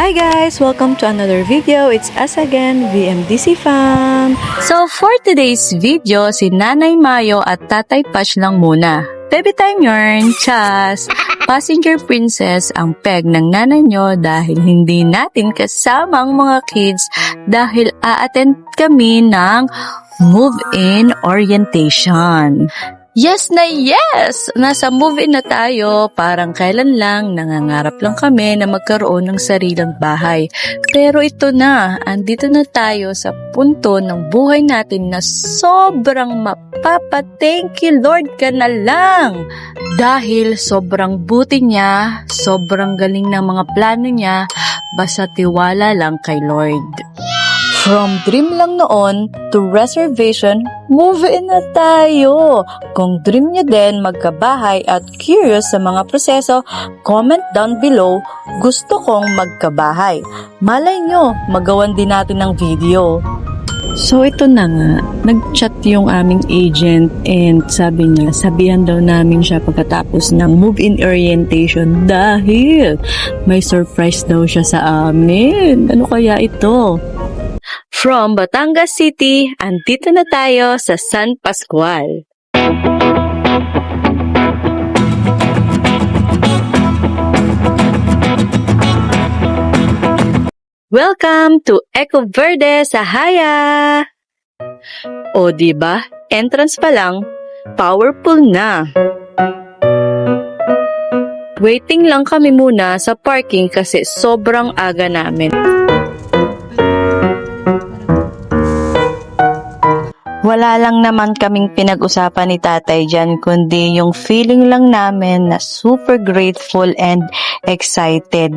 Hi guys! Welcome to another video. It's us again, VMDC Fam. So for today's video, si Nanay Mayo at Tatay Patch lang muna. Baby time yarn, chas! Passenger princess ang peg ng nanay nyo dahil hindi natin kasama ang mga kids dahil a-attend kami ng move-in orientation. Yes na yes! Nasa move-in na tayo, parang kailan lang, nangangarap lang kami na magkaroon ng sariling bahay. Pero ito na, andito na tayo sa punto ng buhay natin na sobrang mapapa-thank you Lord ka na lang. Dahil sobrang buti niya, sobrang galing ng mga plano niya, basta tiwala lang kay Lord. From dream lang noon to reservation, move in na tayo. Kung dream nyo din magkabahay at curious sa mga proseso, comment down below, gusto kong magkabahay. Malay nyo, magawan din natin ng video. So ito na nga, nag-chat yung aming agent and sabi niya, sabihan daw namin siya pagkatapos ng move-in orientation dahil may surprise daw siya sa amin. Ano kaya ito? From Batangas City, andito na tayo sa San Pascual. Welcome to Eco Verde sa Haya! O diba, entrance pa lang, powerful na. Waiting lang kami muna sa parking kasi sobrang aga namin. Wala lang naman kaming pinag-usapan ni tatay dyan, kundi yung feeling lang namin na super grateful and excited.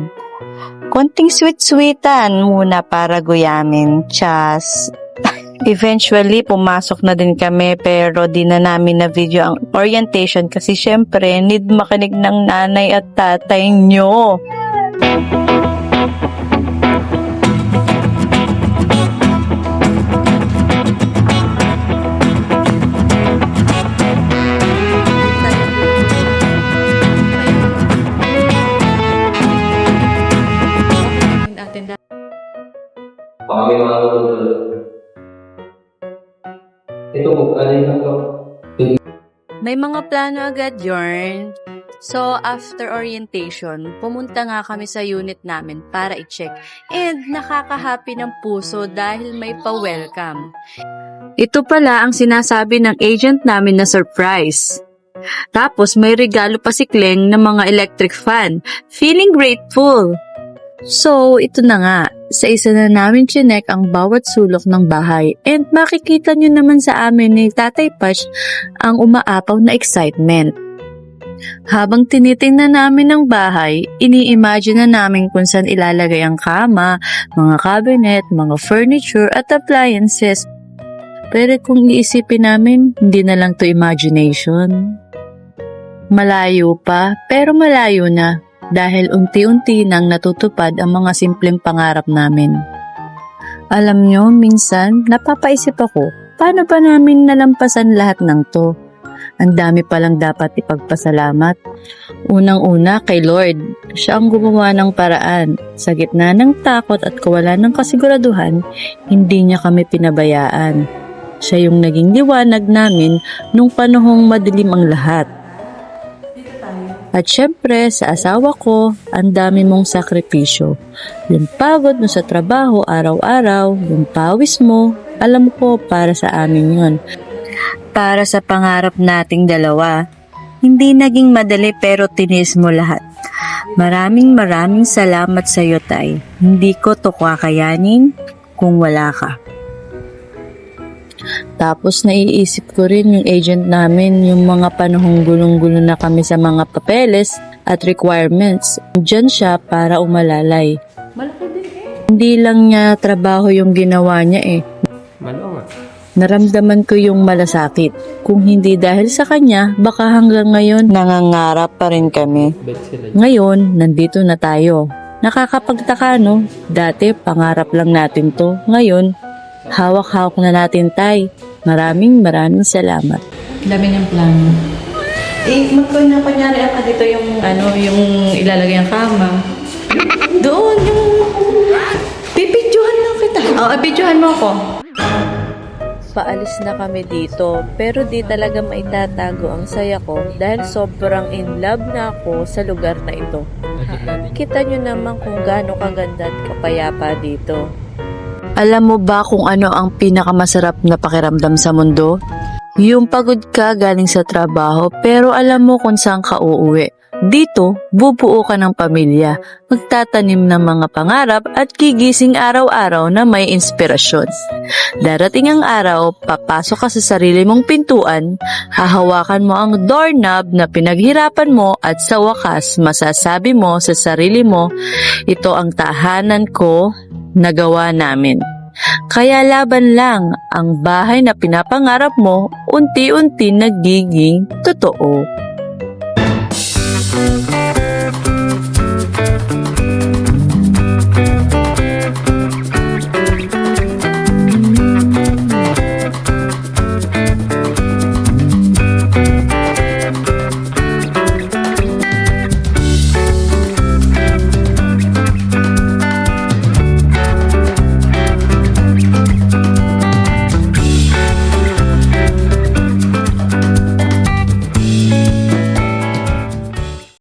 Konting sweet-sweetan muna para guyamin, chas. Eventually, pumasok na din kami pero di na namin na video ang orientation kasi syempre need makinig ng nanay at tatay nyo. Baka may mga ito po, alin na to? May mga plano agad yarn. So, after orientation, pumunta nga kami sa unit namin para i-check. And nakaka-happy ng puso dahil may pa-welcome. Ito pala ang sinasabi ng agent namin na surprise. Tapos may regalo pa si Kleng ng mga electric fan. Feeling grateful. So, ito na nga. Sa isa na namin chinek ang bawat sulok ng bahay and makikita nyo naman sa amin ni Tatay Patch ang umaapaw na excitement. Habang tinitingnan namin ang bahay, ini-imagine na namin kung saan ilalagay ang kama, mga cabinet, mga furniture at appliances. Pero kung iisipin namin, hindi na lang to imagination. Malayo pa, pero malayo na. Dahil unti-unti nang natutupad ang mga simpleng pangarap namin. Alam nyo, minsan napapaisip ako, paano pa namin nalampasan lahat ng to? Ang dami palang dapat ipagpasalamat. Unang-una kay Lord, siya ang gumawa ng paraan. Sa gitna ng takot at kawalan ng kasiguraduhan, hindi niya kami pinabayaan. Siya yung naging liwanag namin nung panahong madilim ang lahat. At syempre, sa asawa ko, ang dami mong sakripisyo. Yung pagod mo sa trabaho araw-araw, yung pawis mo, alam ko para sa amin yun. Para sa pangarap nating dalawa, hindi naging madali pero tinis mo lahat. Maraming salamat sa iyo, Tay. Hindi ko to kakayanin kung wala ka. Tapos naiisip ko rin yung agent namin, yung mga panahong gulong-gulo na kami sa mga papeles at requirements. Diyan siya para umalalay. Hindi lang niya trabaho yung ginawa niya eh. Naramdaman ko yung malasakit. Kung hindi dahil sa kanya, baka hanggang ngayon nangangarap pa rin kami. Ngayon, nandito na tayo. Nakakapagtaka no? Dati pangarap lang natin to. Ngayon, hawak-hawak na natin, Tay. Maraming salamat. Dami niyang plano. Magkanya-kanyari ka dito yung, yung ilalagay ang kama. Doon, yung... Pipidyohan lang kita. Pipidyohan mo ako. Paalis na kami dito, pero di talaga maitatago ang saya ko dahil sobrang in love na ako sa lugar na ito. Kita nyo naman kung gaano kaganda at kapayapa dito. Alam mo ba kung ano ang pinakamasarap na pakiramdam sa mundo? Yung pagod ka galing sa trabaho pero alam mo kung saan ka uuwi. Dito, bubuo ka ng pamilya, magtatanim ng mga pangarap at gigising araw-araw na may inspirasyon. Darating ang araw, papasok ka sa sarili mong pintuan, hahawakan mo ang doorknob na pinaghirapan mo at sa wakas masasabi mo sa sarili mo, ito ang tahanan ko na gawa namin. Kaya laban lang, ang bahay na pinapangarap mo, unti-unti nagiging totoo.